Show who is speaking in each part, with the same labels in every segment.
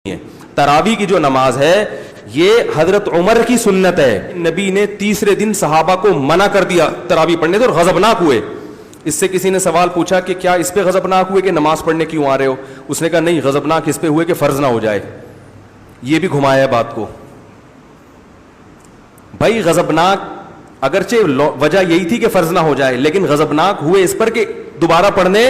Speaker 1: ہے۔ تراویح کی جو نماز ہے یہ حضرت عمر کی سنت ہے، نبی نے تیسرے دن صحابہ کو منع کر دیا تراویح پڑھنے سے اور غضبناک ہوئے۔ اس سے کسی نے سوال پوچھا کہ کیا اس پہ غضبناک ہوئے کہ نماز پڑھنے کیوں آ رہے ہو؟ اس نے کہا نہیں، غضبناک اس پہ ہوئے کہ فرض نہ ہو جائے۔ یہ بھی گھمایا بات کو۔ بھائی غضبناک اگرچہ وجہ یہی تھی کہ فرض نہ ہو جائے، لیکن غضبناک ہوئے اس پر کہ دوبارہ پڑھنے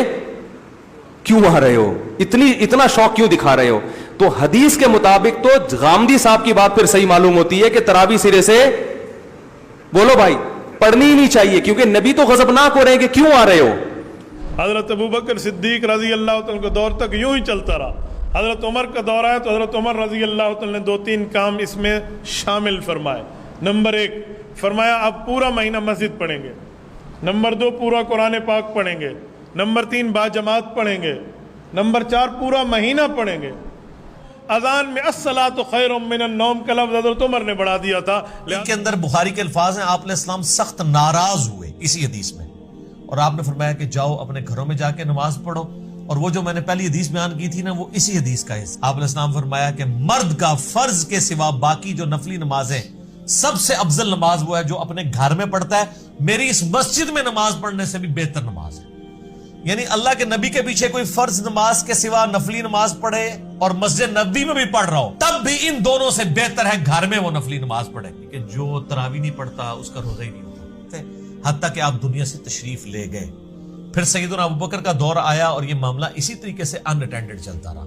Speaker 1: کیوں آ رہے ہو، اتنا شوق کیوں دکھا رہے ہو؟ تو حدیث کے مطابق تو غامدی صاحب کی بات پھر صحیح معلوم ہوتی ہے کہ تراویح سرے سے بولو بھائی پڑھنی ہی نہیں چاہیے، کیونکہ نبی تو غضبناک ہو رہے ہیں کہ کیوں آ رہے ہو۔
Speaker 2: حضرت ابوبکر صدیق رضی اللہ تعالیٰ کے دور تک یوں ہی چلتا رہا۔ حضرت عمر کا دور آیا تو حضرت عمر رضی اللہ تعالیٰ نے 2-3 کام اس میں شامل فرمائے۔ نمبر 1 فرمایا اب پورا مہینہ مسجد پڑھیں گے۔ نمبر 2 پورا قرآن پاک پڑھیں گے۔ نمبر 3 باجماعت پڑھیں گے۔ نمبر 4 پورا مہینہ پڑھیں گے۔ اذان میں الصلاۃ خیر من النوم کا لفظ حضرت عمر نے بڑھا دیا تھا۔
Speaker 3: ان کے اندر بخاری کے الفاظ ہیں، آپ علیہ السلام سخت ناراض ہوئے اسی حدیث میں، اور آپ نے فرمایا کہ جاؤ اپنے گھروں میں جا کے نماز پڑھو۔ اور وہ جو میں نے پہلی حدیث بیان کی تھی نا، وہ اسی حدیث کا ہے۔ آپ علیہ السلام فرمایا کہ مرد کا فرض کے سوا باقی جو نفلی نمازیں، سب سے افضل نماز وہ ہے جو اپنے گھر میں پڑھتا ہے، میری اس مسجد میں نماز پڑھنے سے بھی بہتر نماز ہے۔ یعنی اللہ کے نبی کے پیچھے کوئی فرض نماز کے سوا نفلی نماز پڑھے اور مسجد نبوی میں بھی پڑھ رہا ہو، تب بھی ان دونوں سے بہتر ہے کہ گھر میں وہ نفلی نماز پڑھے، کہ جو تراویح نہیں پڑھتا اس کا روزہ ہی نہیں ہوتا۔ حتیٰ کہ آپ دنیا سے تشریف لے گئے، پھر سیدنا ابوبکر کا دور آیا اور یہ معاملہ اسی طریقے سے ان اٹینڈڈ چلتا رہا۔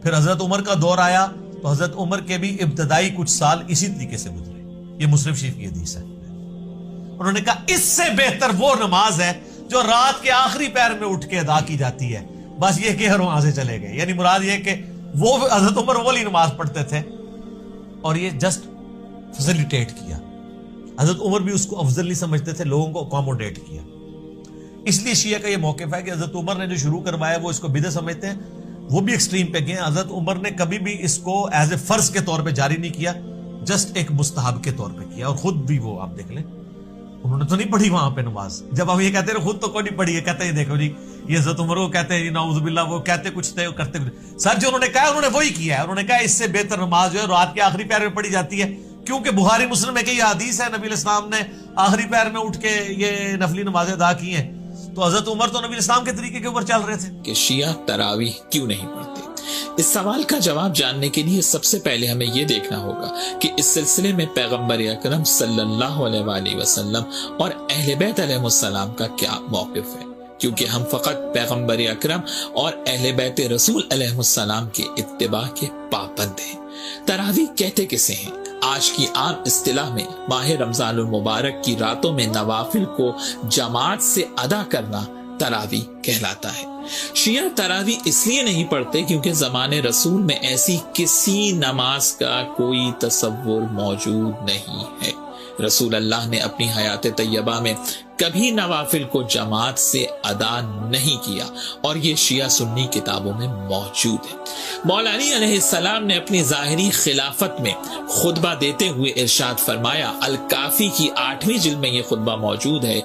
Speaker 3: پھر حضرت عمر کا دور آیا تو حضرت عمر کے بھی ابتدائی کچھ سال اسی طریقے سے گزرے۔ یہ مسلم شریف کی حدیث ہے۔ انہوں نے کہا اس سے بہتر وہ نماز ہے جو رات کے آخری پہر میں اٹھ کے ادا کی جاتی ہے۔ بس یہ کہ وہاں سے چلے گئے، یعنی مراد یہ کہ وہ حضرت عمر والی نماز پڑھتے تھے اور یہ جسٹ فیسیلیٹیٹ کیا۔ حضرت عمر بھی اس کو افضل نہیں سمجھتے تھے، لوگوں کو اکوموڈیٹ کیا۔ اس لیے شیعہ کا یہ موقف ہے کہ حضرت عمر نے جو شروع کروایا وہ اس کو بدعت سمجھتے ہیں، وہ بھی ایکسٹریم پہ گئے۔ حضرت عمر نے کبھی بھی اس کو ایز اے فرض کے طور پہ جاری نہیں کیا، جسٹ ایک مستحب کے طور پہ کیا۔ اور خود بھی وہ آپ دیکھ لیں، انہوں نے تو نہیں پڑھی وہاں پہ نماز۔ جب ہم یہ کہتے ہیں خود تو کوئی نہیں پڑھی ہے، کہتے ہیں دیکھو جی یہ حضرت عمر کو کہتے ہیں نعوذ باللہ، وہ کہتے کچھ تھے کرتے کچھ۔ سر جو انہوں نے کہا انہوں نے وہی کیا ہے۔ انہوں نے کہا اس سے بہتر نماز جو ہے رات کے آخری پہر میں پڑھی جاتی ہے، کیونکہ بخاری مسلم میں کہ یہ حدیث ہے نبی علیہ السلام نے آخری پہر میں اٹھ کے یہ نفلی نمازیں ادا کی ہیں۔ تو حضرت عمر تو نبی علیہ السلام کے طریقے کے اوپر چل رہے تھے
Speaker 4: کہ شیعہ تراویح کیوں نہیں پڑھتے۔ اس سوال کا جواب جاننے کے لیے سب سے پہلے ہمیں یہ دیکھنا ہوگا کہ اس سلسلے میں پیغمبر اکرم صلی اللہ علیہ وآلہ وسلم اور اہل بیت علیہ السلام کا کیا موقف ہے، کیونکہ ہم فقط پیغمبر اکرم اور اہل بیت رسول علیہ السلام کے اتباع کے پابند ہیں۔ تراویح کہتے کسے ہیں؟ آج کی عام اصطلاح میں ماہ رمضان المبارک کی راتوں میں نوافل کو جماعت سے ادا کرنا تراویح کہلاتا ہے۔ شیعہ تراویح اس لیے نہیں پڑھتے کیونکہ زمانے رسول میں ایسی کسی نماز کا کوئی تصور موجود نہیں ہے۔ رسول اللہ نے اپنی حیات طیبہ میں کبھی نوافل کو جماعت سے ادا نہیں کیا، اور یہ شیعہ سنی کتابوں میں موجود ہے۔ مولا علی علیہ السلام نے اپنی ظاہری خلافت میں خطبہ دیتے ہوئے ارشاد فرمایا، الکافی کی 8ویں جلد میں یہ خطبہ موجود ہے۔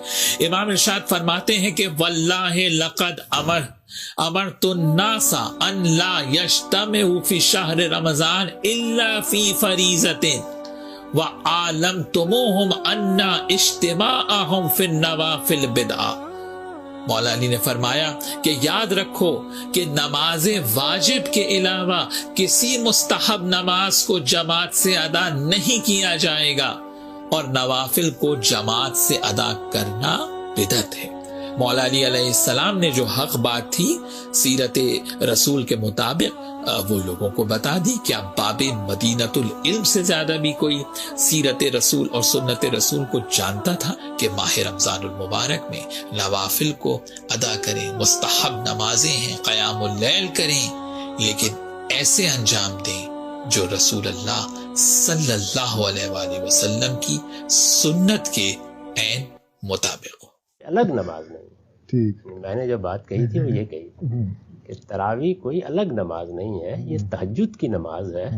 Speaker 4: امام ارشاد فرماتے ہیں کہ واللہ لقد امرت الناس ان لا یجتمعوا فی شہر رمضان الا فی فریضۃ وَعَالَمْتُمُوهُمْ أَنَّ اجْتِمَاعَهُمْ فِي النَّوَافِلِ بِدْعَةٌ۔ مولا علی نے فرمایا کہ یاد رکھو کہ نماز واجب کے علاوہ کسی مستحب نماز کو جماعت سے ادا نہیں کیا جائے گا، اور نوافل کو جماعت سے ادا کرنا بدعت ہے۔ مولا علی علیہ السلام نے جو حق بات تھی سیرت رسول کے مطابق وہ لوگوں کو بتا دی۔ کیا باب مدینۃ العلم سے زیادہ بھی کوئی سیرت رسول اور سنت رسول کو جانتا تھا کہ ماہ رمضان المبارک میں نوافل کو ادا کریں، مستحب نمازیں ہیں، قیام اللیل کریں، لیکن ایسے انجام دیں جو رسول اللہ صلی اللہ علیہ وآلہ وسلم کی سنت کے عین مطابق ہو۔
Speaker 5: الگ نماز نہیں۔ ٹھیک، میں نے جو بات کہی تھی وہ یہ کہی تھی کہ تراویح کوئی الگ نماز نہیں ہے، یہ تہجد کی نماز ہے۔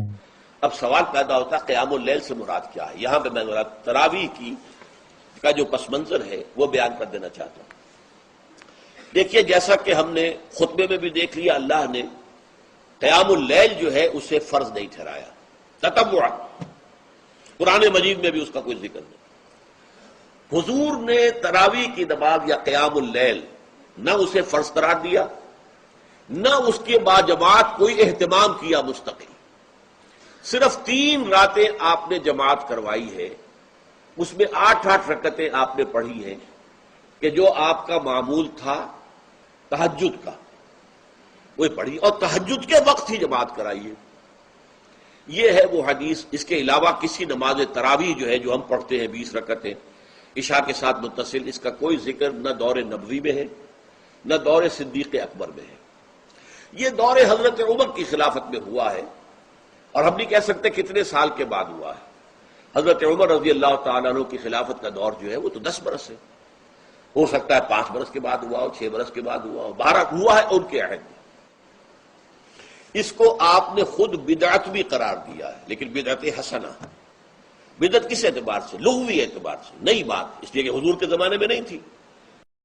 Speaker 6: اب سوال پیدا ہوتا ہے قیام اللیل سے مراد کیا ہے؟ یہاں پہ میں تراویح کا جو پس منظر ہے وہ بیان کر دینا چاہتا ہوں۔ دیکھیے جیسا کہ ہم نے خطبے میں بھی دیکھ لیا، اللہ نے قیام اللیل جو ہے اسے فرض نہیں ٹھہرایا تطوعا، قرآن مجید میں بھی اس کا کوئی ذکر نہیں۔ حضور نے تراویح کی نماز یا قیام اللیل نہ اسے فرض قرار دیا، نہ اس کے بعد جماعت کوئی اہتمام کیا مستقل، صرف 3 راتیں آپ نے جماعت کروائی ہے، اس میں 8 رکعتیں آپ نے پڑھی ہیں کہ جو آپ کا معمول تھا تہجد کا وہ پڑھی، اور تہجد کے وقت ہی جماعت کرائی ہے۔ یہ ہے وہ حدیث۔ اس کے علاوہ کسی نماز تراویح جو ہے جو ہم پڑھتے ہیں 20 رکعتیں عشاء کے ساتھ متصل، اس کا کوئی ذکر نہ دور نبوی میں ہے نہ دور صدیق اکبر میں ہے۔ یہ دور حضرت عمر کی خلافت میں ہوا ہے، اور ہم نہیں کہہ سکتے کتنے سال کے بعد ہوا ہے۔ حضرت عمر رضی اللہ تعالیٰ عنہ کی خلافت کا دور جو ہے وہ تو 10 برس ہے، ہو سکتا ہے 5 برس کے بعد ہوا ہو، 6 برس کے بعد ہوا ہو، 12 ہوا ہے ان کے عہد میں۔ اس کو آپ نے خود بدعت بھی قرار دیا ہے، لیکن بدعت حسنہ۔ بدعت کس اعتبار سے؟ لغوی اعتبار سے، نئی بات، اس لیے کہ حضور کے زمانے میں نہیں تھی۔